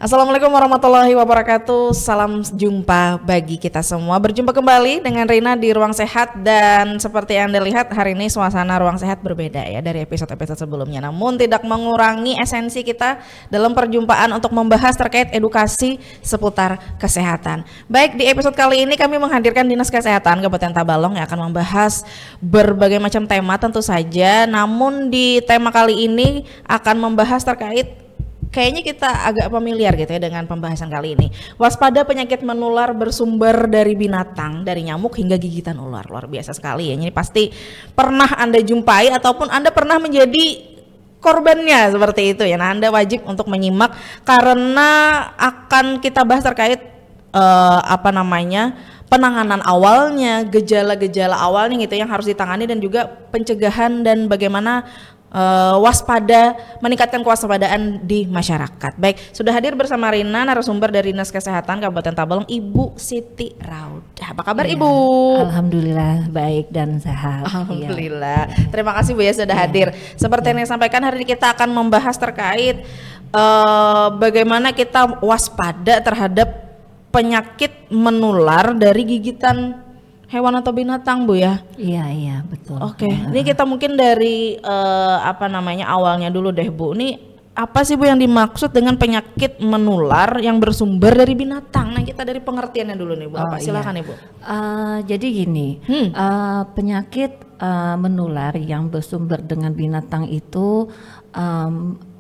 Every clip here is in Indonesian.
Assalamualaikum warahmatullahi wabarakatuh. Salam jumpa bagi kita semua. Berjumpa kembali dengan Rina di Ruang Sehat. Dan seperti yang Anda lihat, hari ini suasana Ruang Sehat berbeda ya dari episode-episode sebelumnya. Namun tidak mengurangi esensi kita dalam perjumpaan untuk membahas terkait edukasi seputar kesehatan. Baik, di episode kali ini kami menghadirkan Dinas Kesehatan Kabupaten Tabalong yang akan membahas berbagai macam tema tentu saja. Namun di tema kali ini akan membahas terkait, kayaknya kita agak familiar gitu ya dengan pembahasan kali ini. Waspada penyakit menular bersumber dari binatang, dari nyamuk hingga gigitan ular. Luar biasa sekali ya. Ini pasti pernah Anda jumpai ataupun Anda pernah menjadi korbannya seperti itu ya. Nah, Anda wajib untuk menyimak karena akan kita bahas terkait penanganan awalnya, gejala-gejala awalnya gitu yang harus ditangani dan juga pencegahan dan bagaimana meningkatkan kewaspadaan di masyarakat. Baik, sudah hadir bersama Rina narasumber dari Dinas Kesehatan Kabupaten Tabalong, Ibu Siti Raudah. Apa kabar Ibu? Alhamdulillah baik dan sehat. Alhamdulillah. Terima kasih Bu ya sudah hadir. Seperti yang disampaikan, hari ini kita akan membahas terkait bagaimana kita waspada terhadap penyakit menular dari gigitan hewan atau binatang Bu ya? Iya betul. Oke, ini kita mungkin dari awalnya dulu deh Bu. Ini apa sih Bu yang dimaksud dengan penyakit menular yang bersumber dari binatang? Nah, kita dari pengertiannya dulu nih Bu. Silakan Ibu. Jadi gini, penyakit menular yang bersumber dengan binatang itu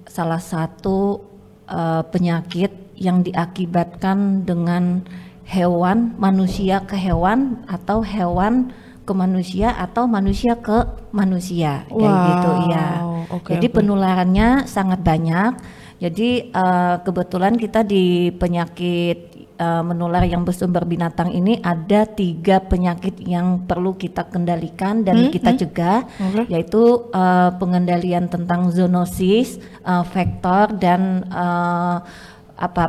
salah satu penyakit yang diakibatkan dengan hewan, manusia ke hewan, atau hewan ke manusia, atau manusia ke manusia, kayak gitu ya. Jadi penularannya sangat banyak. Jadi kebetulan kita di penyakit menular yang bersumber binatang ini ada 3 penyakit yang perlu kita kendalikan dan kita cegah, yaitu pengendalian tentang zoonosis, vektor, dan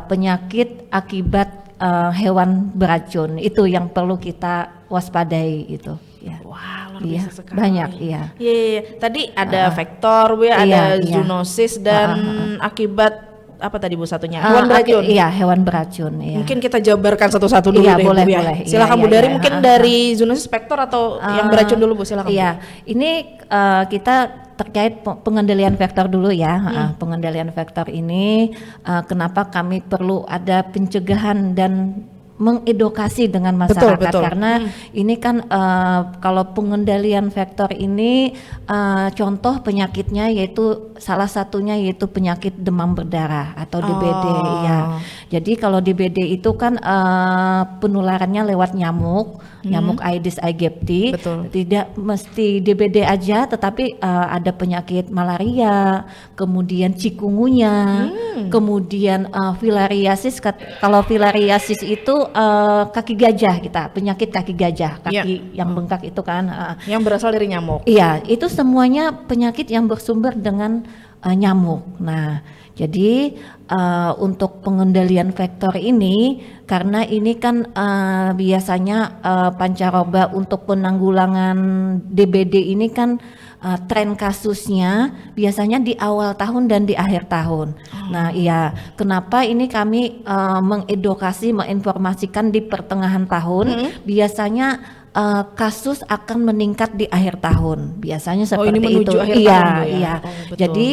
penyakit akibat hewan beracun. Itu yang perlu kita waspadai itu ya. Wah, luar biasa sekali. Banyak iya. Iya. Tadi ada vektor Bu ya, ada zoonosis dan akibat apa tadi Bu satunya? Hewan beracun. Iya, hewan beracun ya. Mungkin kita jabarkan satu-satu dulu deh boleh, Bu ya. boleh. Silakan Bu dari mungkin dari zoonosis, vektor atau yang beracun dulu Bu, silakan. Iya. Ini kita terkait pengendalian vektor dulu ya. Pengendalian vektor ini kenapa kami perlu ada pencegahan dan mengedukasi dengan masyarakat, betul. Karena ini kan kalau pengendalian vektor ini contoh penyakitnya yaitu salah satunya yaitu penyakit demam berdarah atau DBD ya. Jadi kalau DBD itu kan penularannya lewat nyamuk Aedes aegypti. Tidak mesti DBD aja, tetapi ada penyakit malaria, kemudian cikungunya, kemudian filariasis. Kalau filariasis itu kaki gajah, penyakit kaki gajah, yang bengkak itu kan yang berasal dari nyamuk. Iya, itu semuanya penyakit yang bersumber dengan nyamuk. Nah, jadi untuk pengendalian vektor ini, karena ini kan biasanya pancaroba untuk penanggulangan DBD ini kan tren kasusnya biasanya di awal tahun dan di akhir tahun. Nah, iya, kenapa ini kami mengedukasi, menginformasikan di pertengahan tahun, biasanya kasus akan meningkat di akhir tahun. Biasanya seperti ini menuju itu. Akhir tahun Bu ya? Jadi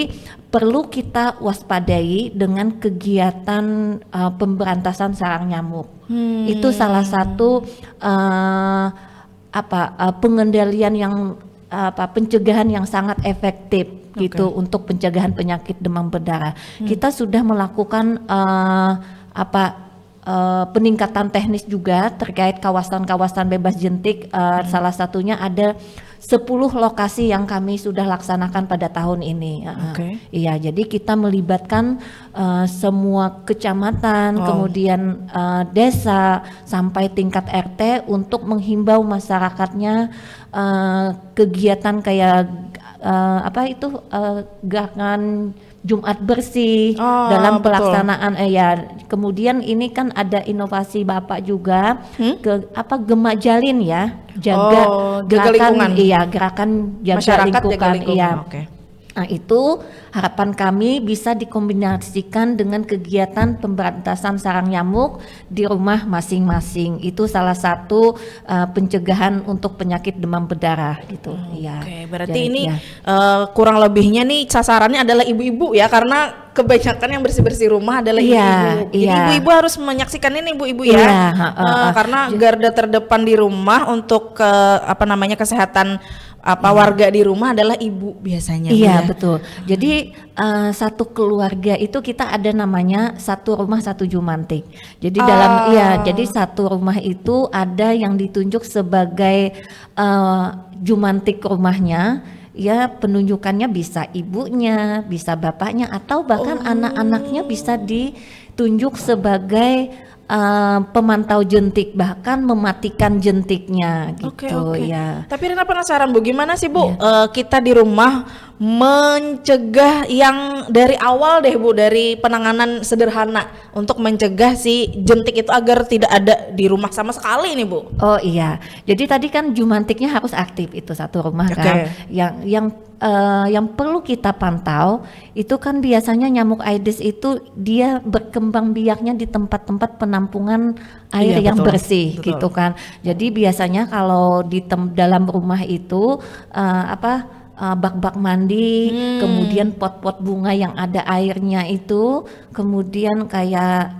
perlu kita waspadai dengan kegiatan pemberantasan sarang nyamuk. Itu salah satu pengendalian yang pencegahan yang sangat efektif gitu untuk pencegahan penyakit demam berdarah. Kita sudah melakukan peningkatan teknis juga terkait kawasan-kawasan bebas jentik. Salah satunya ada 10 lokasi yang kami sudah laksanakan pada tahun ini. Iya, jadi kita melibatkan semua kecamatan, kemudian desa sampai tingkat RT untuk menghimbau masyarakatnya kegiatan kayak gerakan Jumat bersih dalam pelaksanaan kemudian ini kan ada inovasi Bapak juga Gema Jalin ya, jaga lingkungan. Gerakan jaga masyarakat lingkungan. Jaga lingkungan. Nah, itu harapan kami bisa dikombinasikan dengan kegiatan pemberantasan sarang nyamuk di rumah masing-masing. Itu salah satu pencegahan untuk penyakit demam berdarah gitu. Iya. Oke, berarti Jadi, ini ya. kurang lebihnya nih sasarannya adalah ibu-ibu ya, karena kebanyakan yang bersih-bersih rumah adalah Iya, ibu-ibu. Jadi iya. ibu-ibu harus menyaksikan ini ibu-ibu ya. Iya, Karena garda terdepan di rumah untuk kesehatan warga di rumah adalah ibu biasanya. Bu, Iya, ya. betul. Jadi satu keluarga itu kita ada namanya satu rumah satu jumantik. Jadi jadi satu rumah itu ada yang ditunjuk sebagai jumantik rumahnya. Ya, penunjukannya bisa ibunya, bisa bapaknya, atau bahkan anak-anaknya bisa ditunjuk sebagai pemantau jentik, bahkan mematikan jentiknya gitu. Oke. Ya. Tapi Rina penasaran Bu, gimana sih Bu kita di rumah mencegah yang dari awal deh Bu, dari penanganan sederhana untuk mencegah si jentik itu agar tidak ada di rumah sama sekali nih Bu. Oh iya, jadi tadi kan jumantiknya harus aktif itu satu rumah kan. Yang perlu kita pantau itu kan biasanya nyamuk Aedes itu dia berkembang biaknya di tempat-tempat penampungan air yang bersih gitu kan. Jadi biasanya kalau di dalam rumah itu bak-bak mandi, kemudian pot-pot bunga yang ada airnya itu, kemudian kayak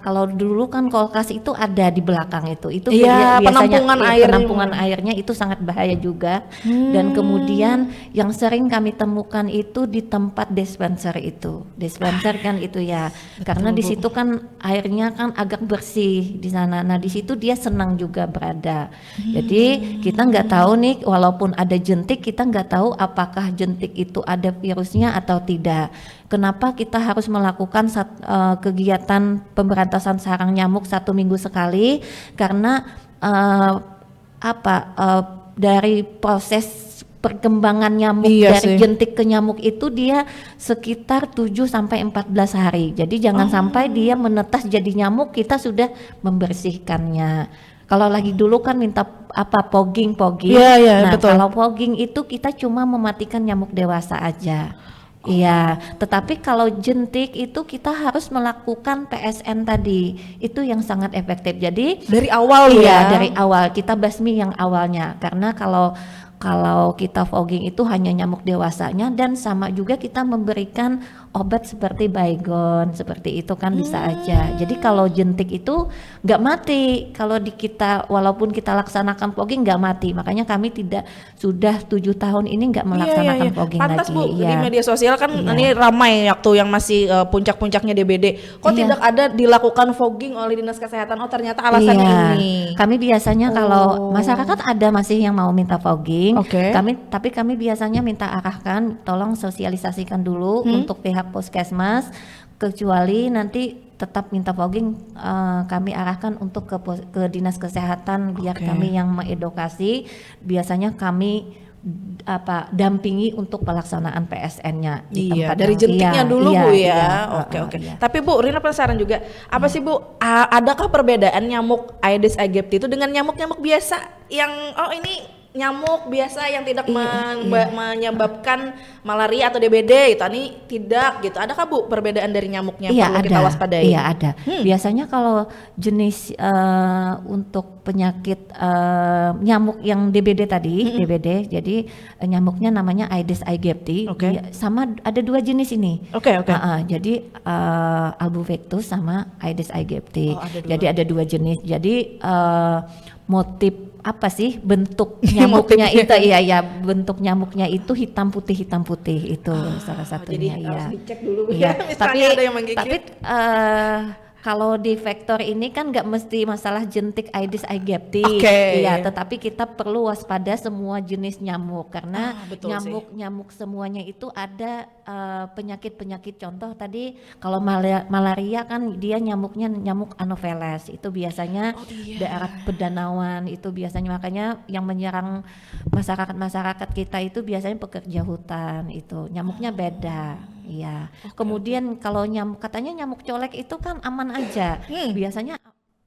kalau dulu kan kulkas itu ada di belakang itu biasanya penampungan airnya itu sangat bahaya juga. Dan kemudian yang sering kami temukan itu di tempat dispenser kan itu ya. Betul, karena di situ kan airnya kan agak bersih di sana. Nah, di situ dia senang juga berada. Jadi kita nggak tahu nih, walaupun ada jentik, kita nggak tahu apakah jentik itu ada virusnya atau tidak. Kenapa kita harus melakukan kegiatan pemberantasan sarang nyamuk 1 minggu sekali? Karena dari proses perkembangan nyamuk dari jentik ke nyamuk itu dia sekitar 7 sampai 14 hari. Jadi jangan sampai dia menetas jadi nyamuk, kita sudah membersihkannya. Kalau lagi dulu kan minta fogging. Nah, betul. Kalau fogging itu kita cuma mematikan nyamuk dewasa aja. Iya, tetapi kalau jentik itu kita harus melakukan PSN tadi, itu yang sangat efektif. Jadi dari awal dari awal kita basmi yang awalnya, karena kalau kita fogging itu hanya nyamuk dewasanya, dan sama juga kita memberikan obat seperti Baygon seperti itu kan bisa aja. Jadi kalau jentik itu nggak mati kalau kita walaupun kita laksanakan fogging nggak mati. Makanya kami sudah 7 tahun ini nggak melaksanakan fogging Pantas, lagi. Bu, di media sosial kan ini ramai waktu yang masih puncak-puncaknya DBD. Kok tidak ada dilakukan fogging oleh Dinas Kesehatan? Oh, ternyata alasannya ini. Kami biasanya kalau masyarakat ada masih yang mau minta fogging, kami biasanya minta arahkan, tolong sosialisasikan dulu untuk pihak Puskesmas, kecuali nanti tetap minta fogging, kami arahkan untuk ke Dinas Kesehatan biar kami yang mengedukasi. Biasanya kami dampingi untuk pelaksanaan PSN-nya di tempat dari jentiknya dulu Bu ya. Oke. Iya. Tapi Bu, Rina penasaran juga, apa sih Bu, adakah perbedaan nyamuk Aedes aegypti itu dengan nyamuk-nyamuk biasa yang ini nyamuk biasa yang tidak menyebabkan malaria atau DBD itu, ini tidak gitu. Adakah Bu perbedaan dari nyamuknya perlu kita waspadai? Iya, ada. Biasanya kalau jenis untuk penyakit nyamuk yang DBD tadi, DBD, jadi nyamuknya namanya Aedes aegypti. Sama ada 2 jenis ini. Jadi Albopictus sama Aedes aegypti. Jadi ada 2 jenis. Jadi motif apa sih bentuk nyamuknya itu? Bentuk nyamuknya itu hitam putih itu salah satunya. Jadi harus dicek dulu ya. Tapi kalau di vektor ini kan nggak mesti masalah jentik Aedes aegypti, tetapi kita perlu waspada semua jenis nyamuk karena nyamuk semuanya itu ada penyakit-penyakit. Contoh tadi kalau malaria kan dia nyamuknya nyamuk Anopheles, itu biasanya daerah pedalaman itu biasanya, makanya yang menyerang masyarakat kita itu biasanya pekerja hutan, itu nyamuknya beda. Kemudian kalau katanya nyamuk colek itu kan aman aja. Biasanya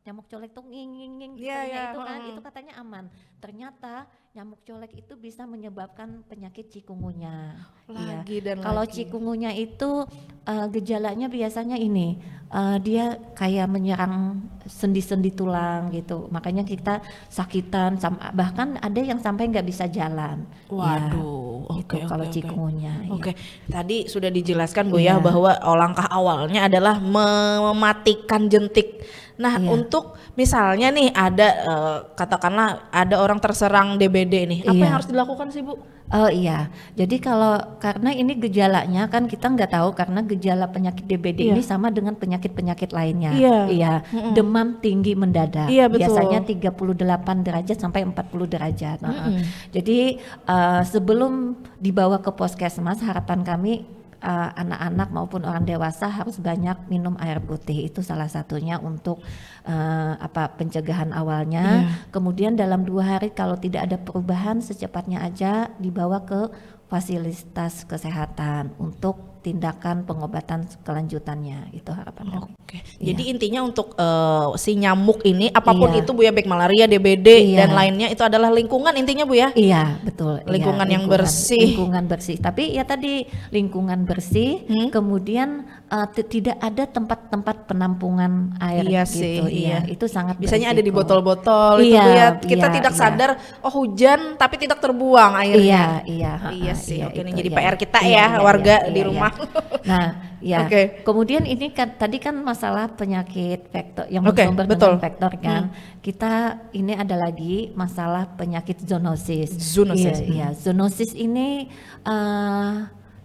nyamuk colek tuh nging Iya, gitunya iya, itu kan, heeh. itu katanya aman. Ternyata nyamuk colek itu bisa menyebabkan penyakit cikungunya. Iya. Lagi dan Kalau lagi. cikungunya itu gejalanya biasanya ini dia kayak menyerang sendi-sendi tulang gitu. Makanya kita sakitan, bahkan ada yang sampai nggak bisa jalan. Ya, Waduh, itu oke, kalau oke, oke. cikungunya. Oke, tadi sudah dijelaskan Bu ya Iya. bahwa langkah awalnya adalah mematikan jentik. Nah, Iya. untuk misalnya nih ada katakanlah ada orang terserang DBD nih, apa Iya. yang harus dilakukan sih Bu? Oh iya, jadi karena ini gejalanya kan kita nggak tahu karena gejala penyakit DBD Iya. ini sama dengan penyakit-penyakit lainnya. Iya. Iya, demam tinggi mendadak. Iya, betul. Biasanya 38 derajat sampai 40 derajat. Jadi sebelum dibawa ke puskesmas, harapan kami anak-anak maupun orang dewasa harus banyak minum air putih, itu salah satunya untuk pencegahan awalnya. Kemudian dalam 2 hari kalau tidak ada perubahan secepatnya aja dibawa ke fasilitas kesehatan untuk tindakan pengobatan kelanjutannya, itu harapan kami. Oke. Iya. Jadi intinya untuk si nyamuk ini apapun Iya. itu Bu ya, baik malaria, DBD Iya. dan lainnya itu adalah lingkungan intinya Bu ya. Iya betul. Lingkungan Iya, yang bersih. Lingkungan bersih. Tapi ya tadi lingkungan bersih. Kemudian tidak ada tempat-tempat penampungan air Iya gitu. sih, iya. Itu sangat Biasanya ada di berisiko. botol-botol itu Iya, Bu ya. Kita iya, tidak iya. sadar oh hujan tapi tidak terbuang airnya. Iya. Iya sih. Oke, ini itu, jadi iya. PR kita Iya, ya, iya, warga iya, di iya, rumah. iya. Nah, ya. Oke. Kemudian ini kan tadi kan masalah penyakit vektor yang Oke, bersumber betul. dengan vektor kan. Kita ini ada lagi masalah penyakit zoonosis. Zoonosis. Iya. Zoonosis ini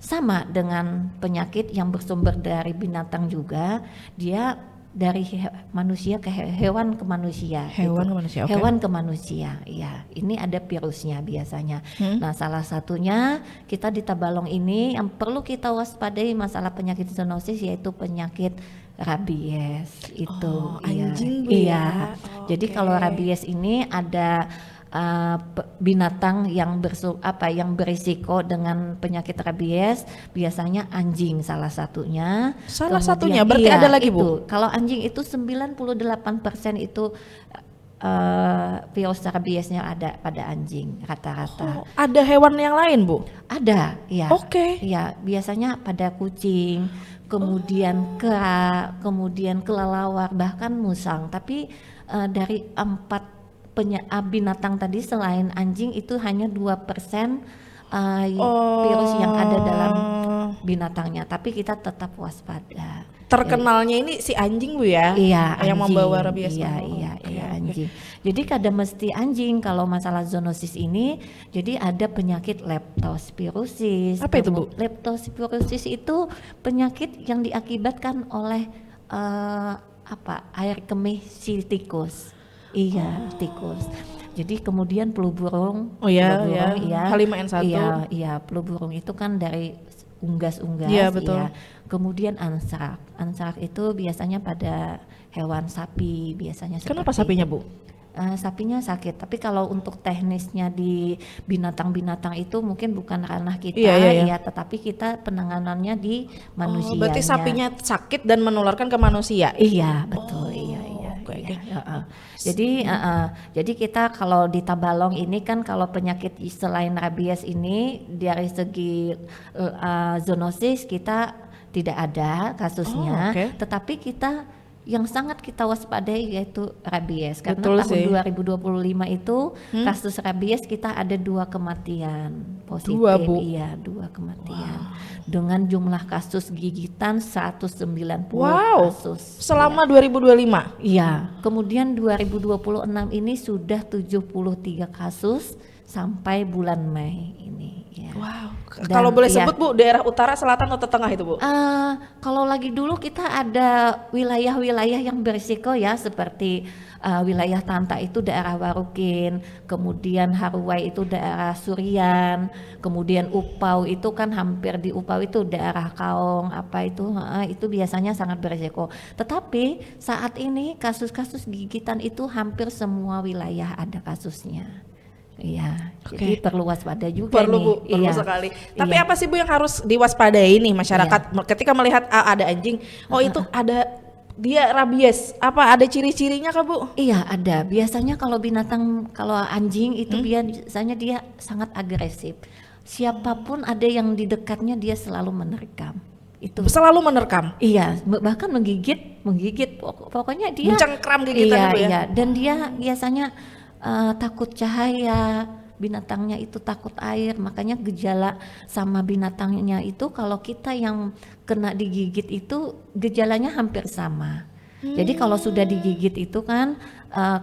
sama dengan penyakit yang bersumber dari binatang juga. Dia dari manusia ke hewan ke manusia. Hewan ke manusia, oke. Hewan ke manusia, iya. Ini ada virusnya biasanya. Nah, salah satunya kita di Tabalong ini yang perlu kita waspadai masalah penyakit zoonosis yaitu penyakit rabies itu. Oh, Iya. anjing, Bu, Iya. ya? Jadi Oke. kalau rabies ini ada binatang yang yang berisiko dengan penyakit rabies, biasanya anjing salah satunya. Salah Kemudian- satunya, berarti iya, ada lagi, Bu? itu. Kalau anjing itu 98% itu virus rabiesnya ada pada anjing rata-rata. Oh, ada hewan yang lain Bu? Ada, ya. Oke. Ya, biasanya pada kucing, kemudian kera, kemudian kelelawar, bahkan musang. Tapi dari 4 binatang tadi selain anjing itu hanya 2% virus yang ada dalam binatangnya. Tapi kita tetap waspada. Terkenalnya ini si anjing Bu ya? Iya, Yang anjing. membawa rabies. Iya, Oh, iya, oke, iya, oke. anjing. Jadi kada mesti anjing kalau masalah zoonosis ini. Jadi ada penyakit leptospirosis. Apa itu, Bu? Leptospirosis itu penyakit yang diakibatkan oleh air kemih si tikus. Iya, tikus. Jadi kemudian flu burung. Oh iya, flu burung, iya. H5N1. Iya, flu burung itu kan dari unggas-unggas. Iya, betul. Iya. Kemudian ansrak. Ansrak itu biasanya pada hewan sapi biasanya. Kenapa seperti sapinya itu. Bu? Sapinya sakit, tapi kalau untuk teknisnya di binatang-binatang itu mungkin bukan ranah kita, Iya. ya, tetapi kita penanganannya di manusia. Berarti sapinya sakit dan menularkan ke manusia? Iya, betul, iya. oke, iya. oke. Jadi kita kalau di Tabalong ini kan kalau penyakit selain rabies ini dari segi zoonosis kita tidak ada kasusnya, Oh, oke. tetapi kita yang sangat kita waspadai yaitu rabies karena Betul tahun sih. 2025 itu kasus rabies kita ada 2 kematian positif. 2, Bu? Iya, 2 kematian dengan jumlah kasus gigitan 190 Wow. kasus. Selama 2025? Iya, kemudian 2026 ini sudah 73 kasus sampai bulan Mei ini. Ya. Wow. Dan, Kalau boleh iya. sebut Bu, daerah utara, selatan atau tengah itu Bu? Kalau lagi dulu kita ada wilayah-wilayah yang berisiko ya seperti wilayah Tanta itu daerah Warukin, kemudian Haruwai itu daerah Surian, kemudian Upau itu kan hampir di Upau itu daerah Kaong itu biasanya sangat berisiko. Tetapi saat ini kasus-kasus gigitan itu hampir semua wilayah ada kasusnya. Iya, Oke. jadi perlu waspada juga Perlu nih. Bu, perlu Iya. sekali. Tapi Iya. apa sih Bu yang harus diwaspadai nih masyarakat ketika melihat ada anjing? Oh itu ada dia rabies, apa ada ciri-cirinya Kak Bu? Iya ada. Biasanya kalau kalau anjing itu biasanya dia sangat agresif. Siapapun ada yang di dekatnya dia selalu menerkam. Itu Selalu menerkam, iya, bahkan menggigit, pokoknya dia mencengkram gigitan iya, Bu ya. iya. Dan dia biasanya takut cahaya, binatangnya itu takut air, makanya gejala sama binatangnya itu kalau kita yang kena digigit itu gejalanya hampir sama. Jadi kalau sudah digigit itu kan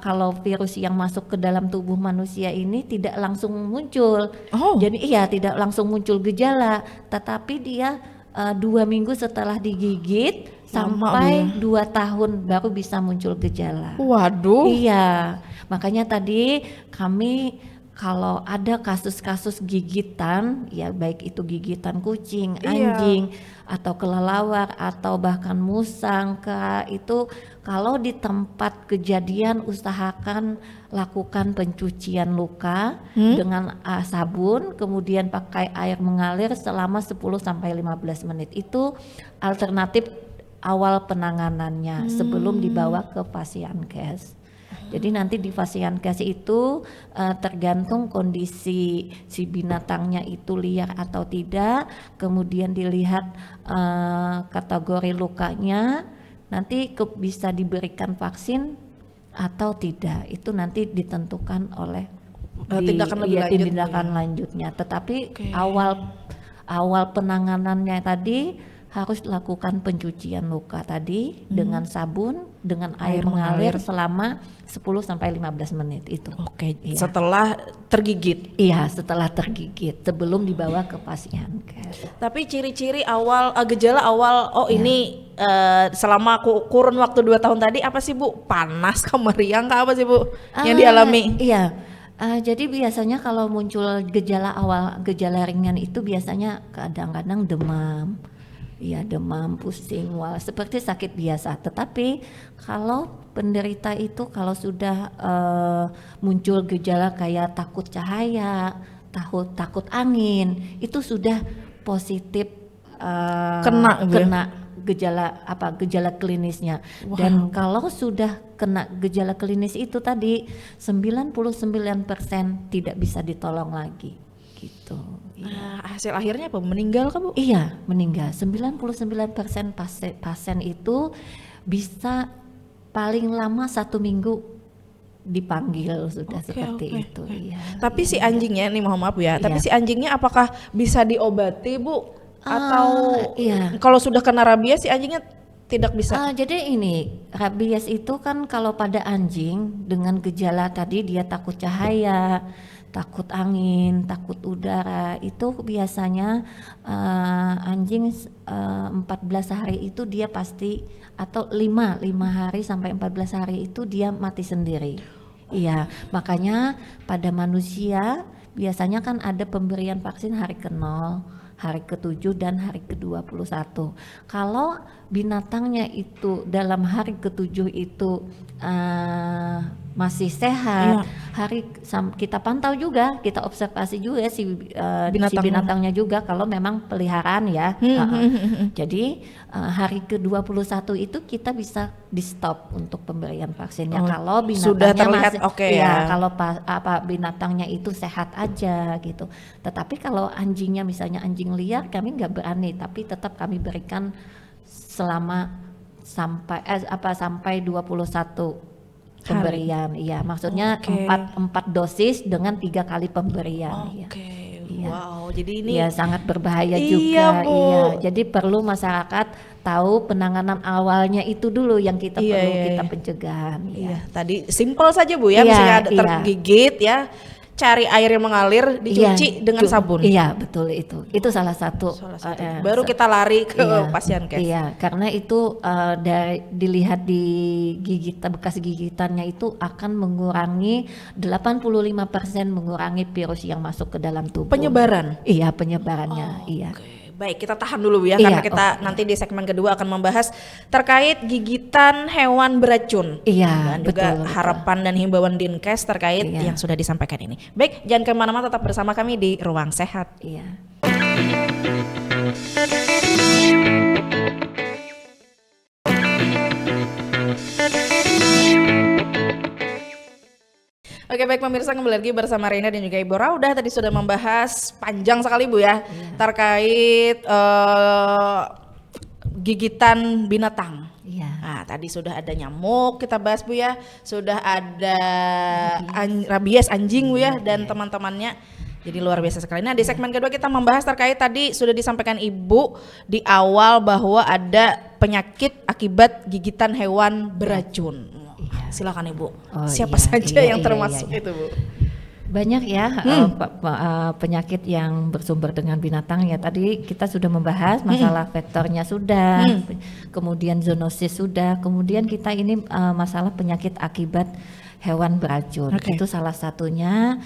kalau virus yang masuk ke dalam tubuh manusia ini tidak langsung muncul. Oh. Jadi iya tidak langsung muncul gejala, tetapi dia 2 minggu setelah digigit sampai 2 tahun baru bisa muncul gejala. Waduh. Iya, makanya tadi kami kalau ada kasus-kasus gigitan, ya baik itu gigitan kucing, anjing, atau kelelawar, atau bahkan musang, itu kalau di tempat kejadian usahakan lakukan pencucian luka dengan sabun, kemudian pakai air mengalir selama 10-15 menit. Itu alternatif awal penanganannya sebelum dibawa ke Fasiankes. Jadi nanti di Fasiankes itu tergantung kondisi si binatangnya itu liar atau tidak, kemudian dilihat kategori lukanya, nanti bisa diberikan vaksin atau tidak. Itu nanti ditentukan oleh tindakan lanjutnya. Tetapi awal penanganannya tadi harus lakukan pencucian luka tadi dengan sabun, dengan air mengalir selama 10-15 menit itu. Iya. Setelah tergigit. Iya, setelah tergigit sebelum dibawa ke Fasiankes. Tapi ciri-ciri awal gejala awal ini selama kurun waktu 2 tahun tadi apa sih Bu? Panas kah, meriang kah, apa sih Bu yang dialami? Iya. Jadi biasanya kalau muncul gejala awal, gejala ringan itu biasanya kadang-kadang demam. Iya, demam, pusing, mual, seperti sakit biasa. Tetapi kalau penderita itu kalau sudah muncul gejala kayak takut cahaya, takut angin, itu sudah positif kena gejala klinisnya. Wow. Dan kalau sudah kena gejala klinis itu tadi 99% tidak bisa ditolong lagi gitu. Hasil akhirnya apa? Meninggal kan Bu? Iya, meninggal. 99% pasien itu bisa paling lama 1 minggu dipanggil sudah seperti itu. Iya. Tapi si anjingnya nih, mohon maaf ya, tapi si anjingnya apakah bisa diobati Bu? Atau kalau sudah kena rabies si anjingnya tidak bisa? Jadi ini rabies itu kan kalau pada anjing dengan gejala tadi dia takut cahaya, takut angin, takut udara, itu biasanya anjing 14 hari itu dia pasti, atau 5 hari sampai 14 hari itu dia mati sendiri. Iya, makanya pada manusia biasanya kan ada pemberian vaksin hari ke-0, hari ke-7 dan hari ke-21. Kalau binatangnya itu dalam hari ke-7 itu masih sehat, kita pantau juga, kita observasi juga si binatangnya juga kalau memang peliharaan ya. Jadi hari ke-21 itu kita bisa di stop untuk pemberian vaksinnya kalau binatangnya sudah terlihat kalau binatangnya itu sehat aja gitu. Tetapi kalau anjingnya misalnya anjing liar, kami nggak berani, tapi tetap kami berikan selama sampai 21 pemberian. Iya, maksudnya 4 dosis dengan 3 kali pemberian. Iya. Wow, jadi ini sangat berbahaya juga. Bu. Iya, jadi perlu masyarakat tahu penanganan awalnya itu dulu yang kita perlu kita pencegahan. Iya, tadi simpel saja Bu ya, misalnya ada tergigit ya, cari air yang mengalir, dicuci dengan sabun. Iya, betul itu. Itu salah satu. Baru kita lari ke Fasiankes. Iya, karena itu dilihat di bekas gigitannya itu akan mengurangi 85% mengurangi virus yang masuk ke dalam tubuh. Penyebaran? Iya, penyebarannya. Iya. Baik, kita tahan dulu ya, karena kita nanti di segmen kedua akan membahas terkait gigitan hewan beracun. Iya, dan juga harapan dan himbauan Dinkes terkait yang sudah disampaikan ini. Baik, jangan kemana-mana, tetap bersama kami di Ruang Sehat. Iya. Oke, baik pemirsa, kembali lagi bersama Rina dan juga Ibu Raudah. Tadi sudah membahas panjang sekali Bu ya, terkait gigitan binatang. Iya. Nah, tadi sudah ada nyamuk kita bahas Bu ya, sudah ada rabies anjing Bu ya, dan teman-temannya. Jadi luar biasa sekali. Nah, di segmen kedua kita membahas terkait tadi sudah disampaikan Ibu di awal bahwa ada penyakit akibat gigitan hewan beracun. Silakan Ibu. Siapa saja yang termasuk itu Bu? Banyak ya penyakit yang bersumber dengan binatang ya. Tadi kita sudah membahas masalah vektornya sudah, kemudian zoonosis sudah, kemudian kita ini masalah penyakit akibat hewan beracun. Itu salah satunya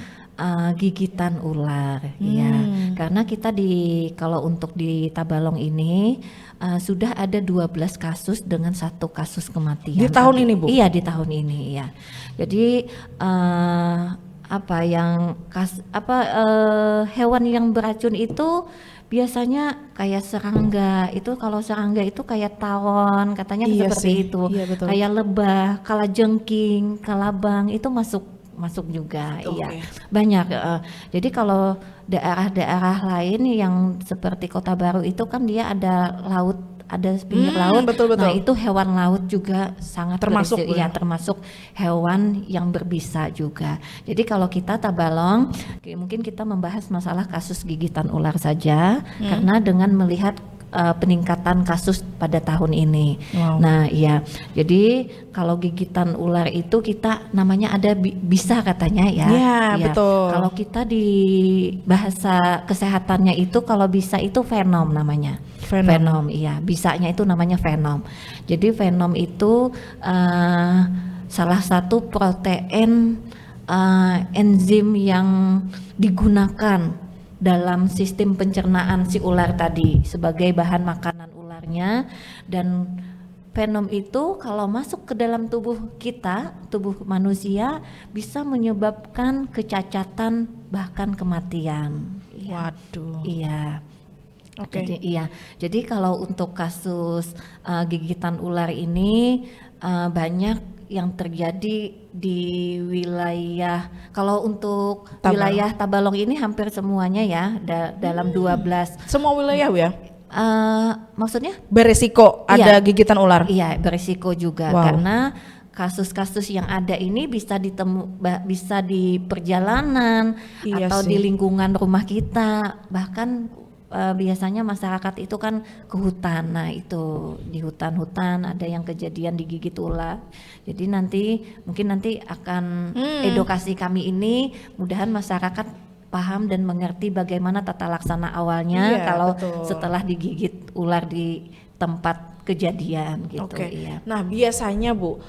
gigitan ular ya. Karena kita kalau untuk di Tabalong ini sudah ada 12 kasus dengan 1 kasus kematian. Di tahun ini Bu? Iya, di tahun ini ya. Jadi hewan yang beracun itu biasanya kayak serangga. Itu kalau serangga itu kayak tawon, katanya seperti itu. Iya, betul. Kayak lebah, kalajengking, kalabang itu masuk juga. Iya. Banyak. Jadi kalau daerah-daerah lain yang seperti Kota Baru itu kan dia ada laut, ada pinggir laut. Betul. Nah, itu hewan laut juga sangat termasuk termasuk hewan yang berbisa juga. Jadi kalau kita Tabalong, mungkin kita membahas masalah kasus gigitan ular saja, karena dengan melihat peningkatan kasus pada tahun ini. Nah, iya. Jadi kalau gigitan ular itu kita namanya ada bisa katanya ya. Iya, betul. Kalau kita di bahasa kesehatannya itu kalau bisa itu venom namanya. Venom, iya. Bisanya itu namanya venom. Jadi venom itu salah satu protein enzim yang digunakan dalam sistem pencernaan si ular tadi sebagai bahan makanan ularnya, dan venom itu kalau masuk ke dalam tubuh kita, tubuh manusia, bisa menyebabkan kecacatan bahkan kematian. Waduh. Iya. Jadi jadi kalau untuk kasus gigitan ular ini banyak yang terjadi di wilayah, kalau untuk wilayah Tabalong ini hampir semuanya ya, dalam 12. Semua wilayah ya? Maksudnya? Beresiko ada gigitan ular? Iya, beresiko juga. Karena kasus-kasus yang ada ini bisa di perjalanan atau di lingkungan rumah kita, bahkan biasanya masyarakat itu kan ke hutan. Nah, itu di hutan-hutan ada yang kejadian digigit ular. Jadi mungkin nanti akan edukasi kami ini, mudahan masyarakat paham dan mengerti bagaimana tata laksana awalnya kalau setelah digigit ular di tempat kejadian gitu. Nah, biasanya Bu,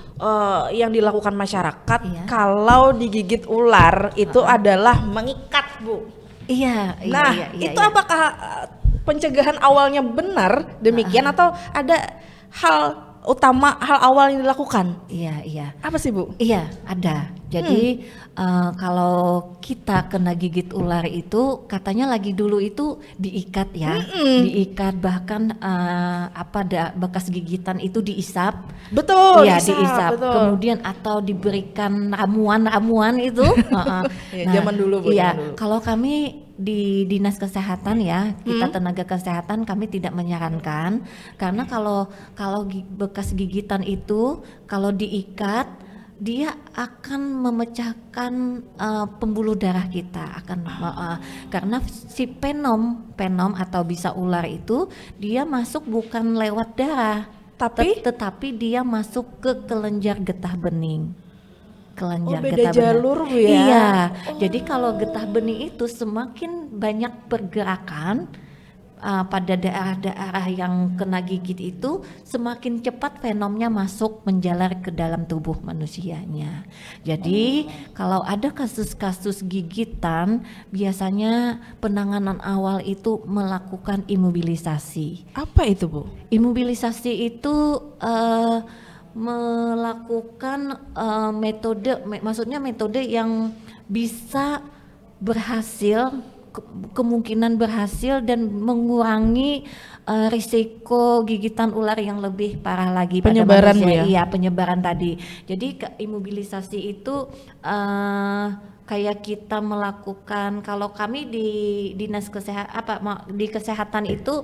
yang dilakukan masyarakat kalau digigit ular itu adalah mengikat Bu. Iya. Itu apakah pencegahan awalnya benar demikian atau ada hal awal yang dilakukan? Iya. Apa sih Bu? Iya, ada. Jadi kalau kita kena gigit ular itu katanya lagi dulu itu diikat ya, diikat, bahkan bekas gigitan itu diisap. Betul. Iya, diisap. Betul. Kemudian atau diberikan ramuan itu. Zaman dulu Bu. Iya, kalau kami di Dinas Kesehatan ya, kita tenaga kesehatan, kami tidak menyarankan, karena kalau bekas gigitan itu kalau diikat dia akan memecahkan pembuluh darah kita, karena si venom atau bisa ular itu dia masuk bukan lewat darah, tetapi dia masuk ke kelenjar getah bening. Beda jalur Bu ya? Iya. Jadi kalau getah bening itu semakin banyak pergerakan pada daerah-daerah yang kena gigit itu, semakin cepat venomnya masuk menjalar ke dalam tubuh manusianya. Jadi kalau ada kasus-kasus gigitan, biasanya penanganan awal itu melakukan imobilisasi. Apa itu Bu? Imobilisasi itu melakukan metode yang bisa berhasil kemungkinan berhasil dan mengurangi risiko gigitan ular yang lebih parah lagi Penyebaran, pada Bu, manusia. ya? Iya, penyebaran tadi. Jadi imobilisasi itu kayak kita melakukan, kalau kami di dinas kesehatan di kesehatan itu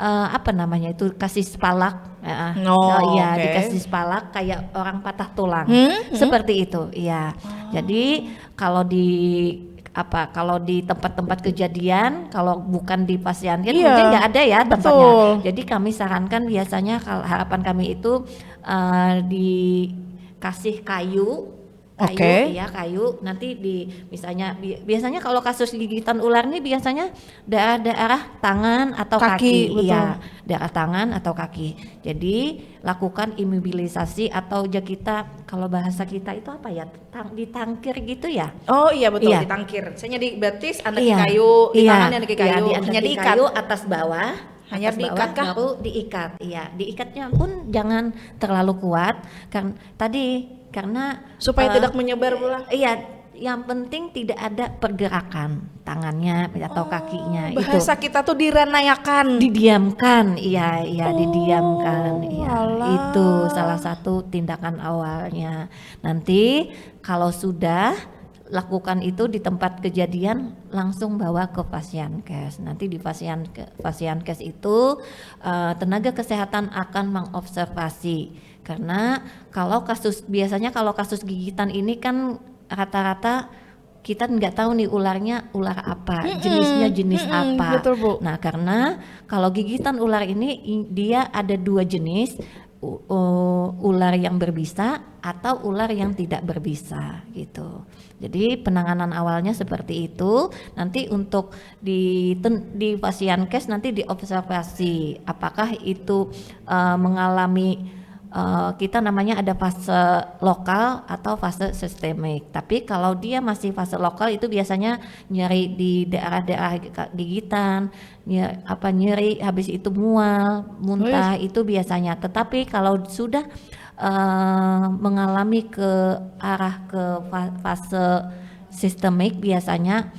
apa namanya itu, kasih spalak. Iya, Oke. dikasih spalak kayak orang patah tulang. Seperti itu. Iya. Jadi kalau di tempat-tempat kejadian, kalau bukan di pasienkes Iya, mungkin nggak ada ya tempatnya. betul. Jadi kami sarankan biasanya kalau harapan kami itu dikasih kayu, Oke. iya kayu. Nanti misalnya biasanya kalau kasus gigitan ular ini biasanya daerah tangan atau Kaki, kaki, betul. iya, daerah tangan atau kaki. Jadi lakukan imobilisasi atau kita kalau bahasa kita itu apa ya, ditangkir gitu ya. Oh iya betul, Iya. ditangkir. Saya di batis, andaki Iya, kayu, di iya, tangan andaki kayu, iya, hanya diandaki diikat. kayu atas bawah, Hanya atas diikat bawah, kah? baru diikat. Iya, diikatnya pun jangan terlalu kuat karena Supaya eh, tidak menyebar pula. Iya, yang penting tidak ada pergerakan tangannya atau kakinya. Bahasa kita tuh direnayakan. Didiamkan, iya, didiamkan, iya. alah. Itu salah satu tindakan awalnya. Nanti kalau sudah lakukan itu di tempat kejadian, langsung bawa ke pasienkes. Nanti di pasienkes itu tenaga kesehatan akan mengobservasi. Karena biasanya kalau kasus gigitan ini kan rata-rata kita nggak tahu nih ularnya ular apa, jenisnya jenis apa. betul, Bu. Nah, karena kalau gigitan ular ini dia ada dua jenis, ular yang berbisa atau ular yang tidak berbisa gitu. Jadi penanganan awalnya seperti itu. Nanti untuk di pasienkes nanti diobservasi apakah itu mengalami kita namanya ada fase lokal atau fase sistemik. Tapi kalau dia masih fase lokal itu biasanya nyeri di daerah-daerah gigitan, nyeri habis itu mual, muntah itu biasanya. Tetapi kalau sudah mengalami ke arah ke fase sistemik biasanya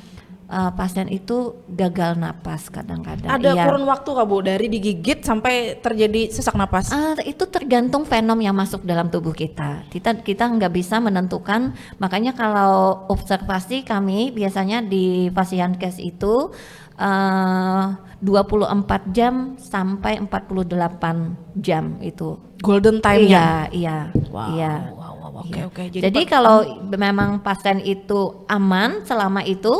pasien itu gagal napas kadang-kadang. Ada Iya. kurun waktu kah, Bu, dari digigit sampai terjadi sesak napas? Itu tergantung fenom yang masuk dalam tubuh kita. Kita nggak bisa menentukan. Makanya kalau observasi kami biasanya di pasienkes itu 24 jam sampai 48 jam itu. Golden time-nya. Iya. Wow, Iya. wow, Iya. oke. Jadi kalau memang pasien itu aman selama itu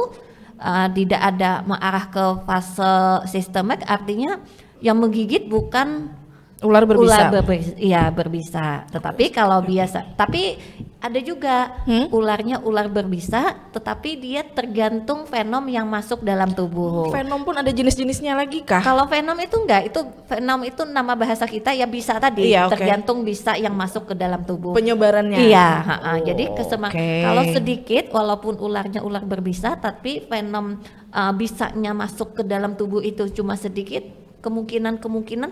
tidak ada mengarah ke fase sistemik, artinya yang menggigit bukan ular berbisa. Berbisa. Tetapi kalau tapi ada juga ularnya ular berbisa, tetapi dia tergantung venom yang masuk dalam tubuh. Venom pun ada jenis-jenisnya lagi kah? Kalau venom itu enggak, itu venom itu nama bahasa kita ya bisa tadi, Iya, oke. tergantung bisa yang masuk ke dalam tubuh. Penyebarannya. Iya, jadi oke. kalau sedikit walaupun ularnya ular berbisa, tapi venom bisanya masuk ke dalam tubuh itu cuma sedikit, kemungkinan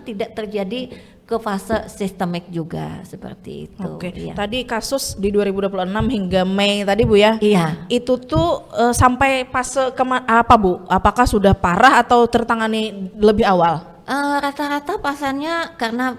tidak terjadi ke fase sistemik juga seperti itu. Oke. Iya. Tadi kasus di 2026 hingga Mei tadi, Bu, ya. Iya. Itu tuh sampai fase apa, Bu? Apakah sudah parah atau tertangani lebih awal? Rata-rata pasiennya karena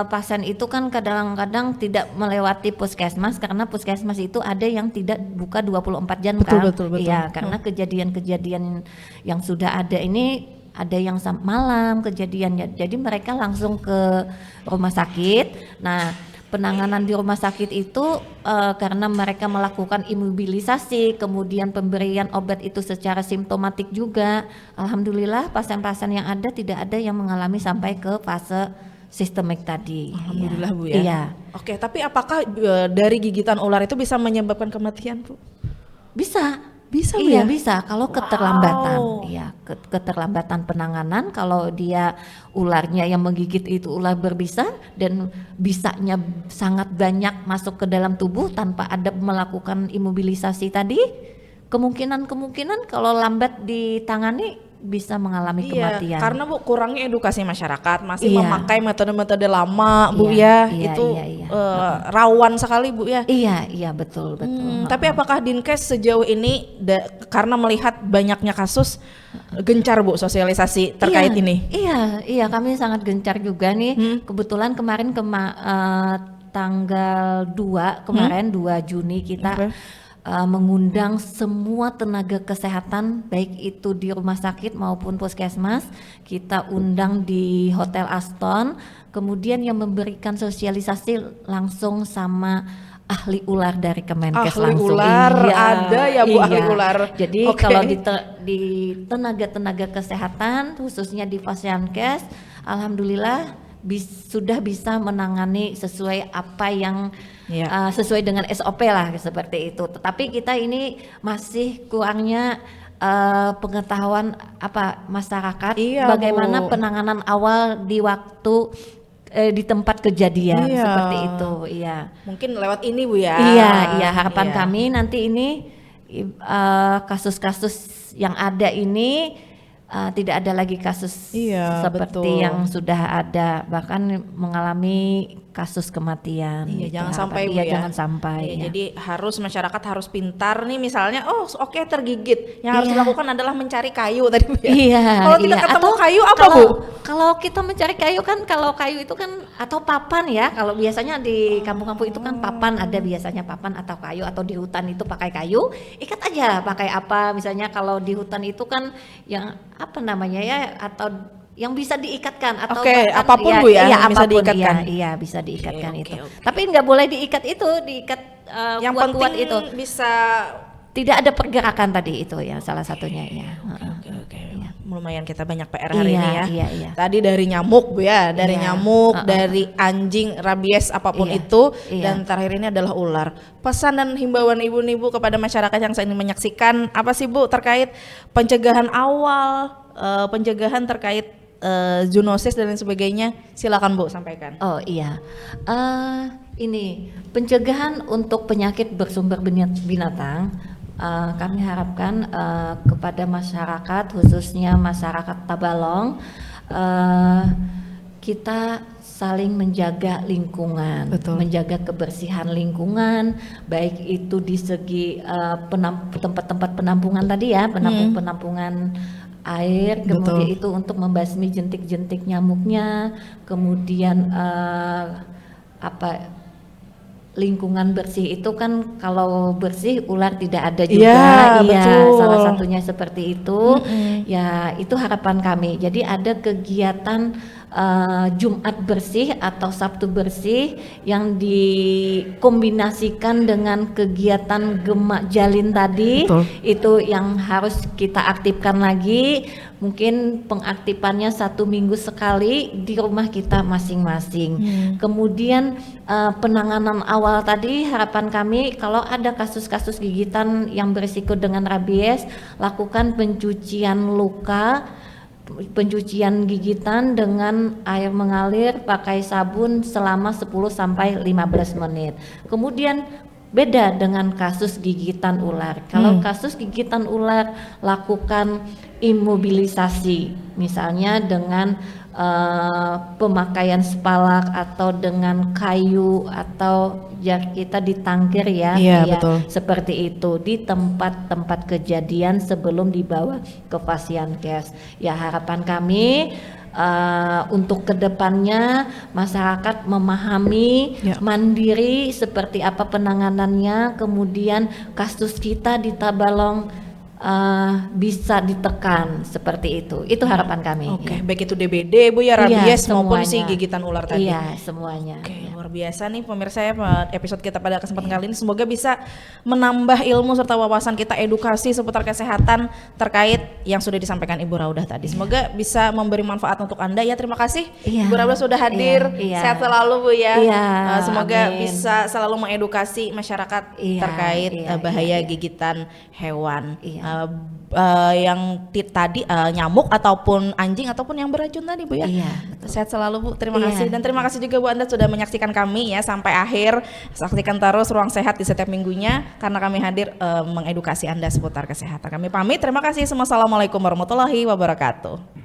pasien itu kan kadang-kadang tidak melewati puskesmas, karena puskesmas itu ada yang tidak buka 24 jam kan. Betul. Iya, karena kejadian-kejadian yang sudah ada ini ada yang malam kejadiannya. Jadi mereka langsung ke rumah sakit. Nah, penanganan di rumah sakit itu karena mereka melakukan imobilisasi, kemudian pemberian obat itu secara simptomatik juga. Alhamdulillah pasien-pasien yang ada tidak ada yang mengalami sampai ke fase sistemik tadi. Alhamdulillah, Bu, ya. Iya. Oke, tapi apakah dari gigitan ular itu bisa menyebabkan kematian, Bu? Bisa. Bisa, Bu, iya, ya? bisa kalau keterlambatan. Iya, keterlambatan penanganan kalau dia ularnya yang menggigit itu ular berbisa dan bisanya sangat banyak masuk ke dalam tubuh tanpa ada melakukan imobilisasi tadi, kemungkinan kalau lambat ditangani bisa mengalami kematian. Karena Bu kurangnya edukasi masyarakat, masih Iya. memakai metode-metode lama Bu Iya, ya, iya, itu iya. rawan sekali Bu ya. Iya, betul. Tapi apakah Dinkes sejauh ini karena melihat banyaknya kasus gencar Bu sosialisasi terkait ini? Iya, kami sangat gencar juga nih. Kebetulan kemarin tanggal 2 kemarin 2 Juni kita mengundang semua tenaga kesehatan baik itu di rumah sakit maupun puskesmas. Kita undang di Hotel Aston, kemudian yang memberikan sosialisasi langsung sama ahli ular dari Kemenkes Ahli langsung. ular, ada ya Bu ahli ular. Jadi Oke. kalau di tenaga kesehatan khususnya di Fasiankes, alhamdulillah sudah bisa menangani sesuai apa yang sesuai dengan SOP lah seperti itu. Tetapi kita ini masih kurangnya pengetahuan masyarakat bagaimana Bu. penanganan awal di waktu di tempat kejadian seperti itu. Iya. Mungkin lewat ini Bu ya. Iya, harapan kami nanti ini kasus-kasus yang ada ini tidak ada lagi kasus seperti yang sudah ada, bahkan mengalami kasus kematian. Jangan sampai Bu ya. Jangan sampai. Jadi masyarakat harus pintar nih, misalnya tergigit, yang harus dilakukan adalah mencari kayu tadi Bu ya. Kalau tidak ketemu kayu apa Bu? Kalau kita mencari kayu kan, kalau kayu itu kan atau papan ya. Kalau biasanya di kampung-kampung itu kan papan, ada biasanya papan atau kayu, atau di hutan itu pakai kayu, ikat aja pakai apa. Misalnya kalau di hutan itu kan yang apa namanya ya, atau yang bisa diikatkan atau apapun Bu ya, yang bisa diikatkan. Iya, bisa diikatkan itu. Tapi nggak boleh diikat itu, yang kuat-kuat penting itu. Bisa tidak ada pergerakan tadi itu ya salah satunya ya. Oke. Lumayan kita banyak PR hari ini ya. Iya. Tadi dari nyamuk Bu ya, dari nyamuk, dari anjing, rabies apapun itu, dan terakhir ini adalah ular. Pesan dan himbauan ibu-ibu kepada masyarakat yang saat ini menyaksikan apa sih Bu terkait pencegahan awal, pencegahan terkait zoonosis dan lain sebagainya? Silakan Bu sampaikan. Oh iya. Ini pencegahan untuk penyakit bersumber binatang. Kami harapkan kepada masyarakat, khususnya masyarakat Tabalong, kita saling menjaga lingkungan, menjaga kebersihan lingkungan, baik itu di segi tempat-tempat penampungan tadi ya, penampungan air, kemudian itu untuk membasmi jentik-jentik nyamuknya, kemudian lingkungan bersih itu kan, kalau bersih ular tidak ada juga. Betul. Salah satunya seperti itu. Ya, itu harapan kami. Jadi ada kegiatan Jumat bersih atau Sabtu bersih yang dikombinasikan dengan kegiatan Gemak Jalin tadi. Itu yang harus kita aktifkan lagi. Mungkin pengaktifannya 1 minggu sekali di rumah kita masing-masing. Kemudian penanganan awal tadi, harapan kami kalau ada kasus-kasus gigitan yang berisiko dengan rabies, lakukan pencucian luka, pencucian gigitan dengan air mengalir pakai sabun selama 10 sampai 15 menit. Kemudian beda dengan kasus gigitan ular. Kalau kasus gigitan ular, lakukan imobilisasi, misalnya dengan pemakaian spalak atau dengan kayu, atau kita ditangkir ya, seperti itu di tempat-tempat kejadian sebelum dibawa ke Fasiankes. Ya, harapan kami untuk kedepannya masyarakat memahami mandiri seperti apa penanganannya, kemudian kasus kita di Tabalong bisa ditekan seperti itu harapan kami. Baik itu DBD Bu ya, rabies maupun si gigitan ular tadi. Iya, semuanya. Luar biasa nih pemirsa ya, episode kita pada kesempatan kali ini semoga bisa menambah ilmu serta wawasan kita, edukasi seputar kesehatan terkait yang sudah disampaikan Ibu Raudah tadi. Semoga bisa memberi manfaat untuk Anda ya. Terima kasih Ibu Raudah sudah hadir. Sehat selalu Bu ya. Semoga bisa selalu mengedukasi masyarakat terkait bahaya gigitan hewan. tadi nyamuk ataupun anjing ataupun yang beracun tadi Bu ya. Iya. Sehat selalu Bu, terima Iya. kasih dan terima kasih juga Bu Anda sudah menyaksikan kami ya sampai akhir. Saksikan terus Ruang Sehat di setiap minggunya karena kami hadir mengedukasi Anda seputar kesehatan. Kami pamit, terima kasih semua. Assalamualaikum warahmatullahi wabarakatuh.